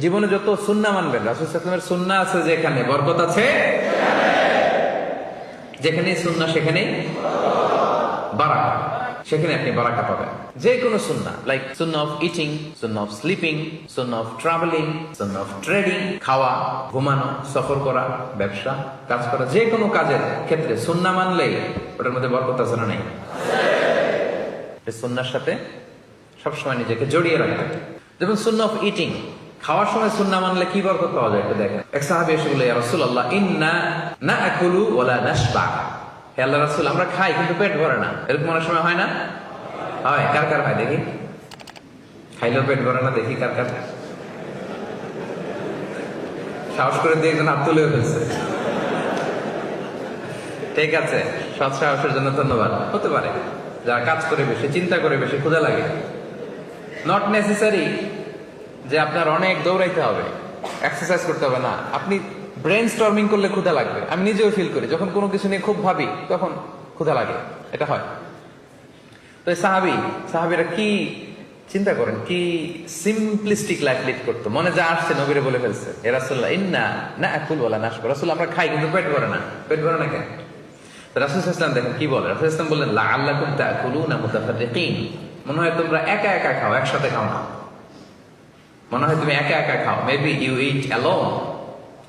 জীবনে যত সুন্নাহ মানবেন, রাসূল সাল্লাল্লাহু আলাইহি ওয়াসাল্লামের সুন্নাহ আছে যেখানে বরকত আছে, যেখানে সুন্নাহ সেখানেই বারাকা, সেখানে আপনি বারাকা পাবেন। যে কোনো সুন্নাহ, like Sunnah of eating, Sunnah of sleeping, Sunnah of travelling, Sunnah of trading, খাওয়া, ঘুমানো, সফর করা, ব্যবসা, কাজ করা, যে কোনো কাজের ক্ষেত্রে সুন্নাহ মানলেই ওটার মধ্যে বরকত আছে না? নেই? সুন্নাহর সাথে সবসময় নিজেকে জড়িয়ে রাখবেন। যেমন সুন্নাহ অফ ইটিং, খাওয়ার সময় সুন্নাহ মানলে কি বরকত পাওয়া যায় একটু দেখেন। এক সাহাবী এসে বলল, ইয়া রাসূলুল্লাহ, ইন্না নাআকুলু ওয়া লা নাশবা। হে আল্লাহর রাসূল, আমরা খাই কিন্তু পেট ভরে না। এরকম অনেক সময় হয় না? হয়। কার কার হয় দেখি? খাইলেও পেট ভরে না, দেখি কার কার। সাহস করে দিয়ে একজন হাত তুলেও ফেলছে। ঠিক আছে, সৎ সাহসের জন্য ধন্যবাদ। হতে পারে যারা কাজ করে বেশি, চিন্তা করে বেশি, ক্ষুধা লাগে। নট নেসেসারি যে আপনার অনেক দৌড়াইতে হবে, এক্সারসাইজ করতে হবে না। আপনি ব্রেন স্টর্মিং করলে ক্ষুধা লাগবে। আমি নিজেও ফিল করি, যখন কোনো কিছু নিয়ে খুব ভাবি তখন ক্ষুধা লাগে, এটা হয়। তো সাহাবীরা কি চিন্তা করেন, কি সিম্পলিস্টিক লাইফ লিড করতো। মনে যা আসছে নবীরে বলে ফেলছে, এ রাসূলুল্লাহ, ইন্না নাআকুলু ওয়া লা নাশবা। রাসূল, আমরা খাই কিন্তু পেট ভরে না। পেট ভরে না কেন? রাসূল সাল্লাল্লাহু আলাইহি ওয়াসাল্লাম দেখেন কি বলে। রাসূল সাল্লাল্লাহু আলাইহি ওয়াসাল্লাম বললেন, লাআল্লাকুম তাআকুলুনা মুতাফাররিকিন। মনে হয় তোমরা একা একা খাও, একসাথে খাও না। মনে হয় তুমি একা একা খাও, মেবি ইউ ইট অ্যালোন,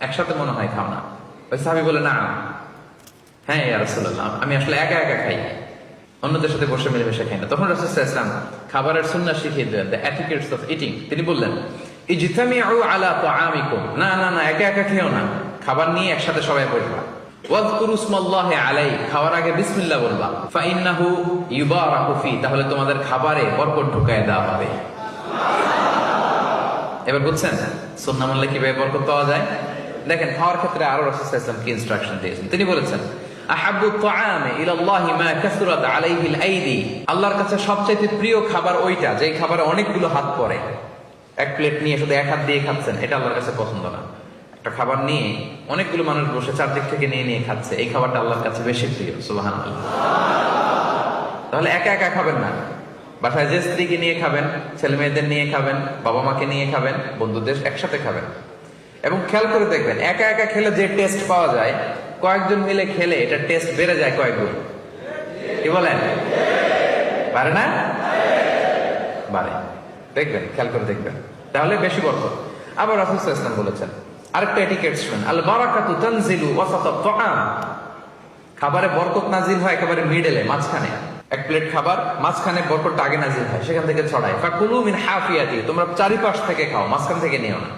একসাথে মনে হয় খাও না। ওই সাহাবী বলে, না, হ্যাঁ ইয়া রাসূলুল্লাহ, আমি আসলে একা একা খাই, অন্যদের সাথে বসে মিলেমিশে খাই না। তখন রাসূল সাল্লাল্লাহু আলাইহি ওয়াসাল্লাম খাবারের সুন্নাহ শিখিয়ে দিলেন, দ্য এটিকেটস অফ ইটিং। তিনি বললেন, ইজতামিউ আলা তাআমিকুম, না না না, একা একা খেও না, খাবার নিয়ে একসাথে সবাই বসবা। ওয়াযকুরু ইসমাল্লাহি আলাইহি, খাওয়ার আগে বিসমিল্লাহ বলবা। ফাইন্নাহু ইউবারাকু ফি, তাহলে তোমাদের খাবারে বরকত ঢুকায় দেওয়া হবে। এবার বুঝছেন সুন্নাহ মানলে কিভাবে বরকত পাওয়া যায়? দেখেন, খাওয়ার ক্ষেত্রে আরো রাসূল সাল্লাল্লাহু আলাইহি ওয়াসাল্লাম কি ইনস্ট্রাকশন দিয়েছেন। তিনি বলেছেন, আহাব্বু তাআমি ইলাল্লাহি মা কাসরাত আলাইহিল আইদি, আল্লাহর কাছে সবচেয়ে প্রিয় খাবার ওইটা যে খাবারে অনেকগুলো হাত পড়ে। এক প্লেট নিয়ে শুধু এক হাত দিয়ে খাচ্ছেন, এটা আল্লাহর কাছে পছন্দ না। একটা খাবার নিয়ে অনেকগুলো মানুষ বসে চারদিক থেকে নিয়ে নিয়ে খাচ্ছে, এই খাবারটা আল্লাহর কাছে বেশি প্রিয়। সুবহানাল্লাহ। তাহলে একা একা খাবেন না, বাসায় যে স্ত্রীকে নিয়ে খাবেন, ছেলে মেয়েদের নিয়ে খাবেন, বাবা মাকে নিয়ে খাবেন, বন্ধুদের একসাথে খাবেন। এবং খেয়াল করে দেখবেন, একা একা খেলে যে টেস্ট পাওয়া যায়, কয়েকজন মিলে খেলে এটা টেস্ট বেড়ে যায় কয়েক গুণ। কি বলেন? পারে না? বাড়ে। দেখবেন, খেয়াল করে দেখবেন, তাহলে বেশি বরকত। আবার রাসূল সাল্লাল্লাহু আলাইহি ওয়াসাল্লাম বলেছেন আরেকটা এটিকেট শুনেন, আল বারাকাতু তানজিলু ওয়াসাতাত তাআম, খাবারে বরকত নাজিল হয় একেবারে মিডলে, মাঝখানে। এক প্লেট খাবার, মাঝখানে বরকতটা আগে নাজিল হয়, সেখান থেকে ছড়ায়। ফাকুলু মিন হাফিয়াতি, তোমরা চারিপাশ থেকে খাও, মাঝখান থেকে নিও না।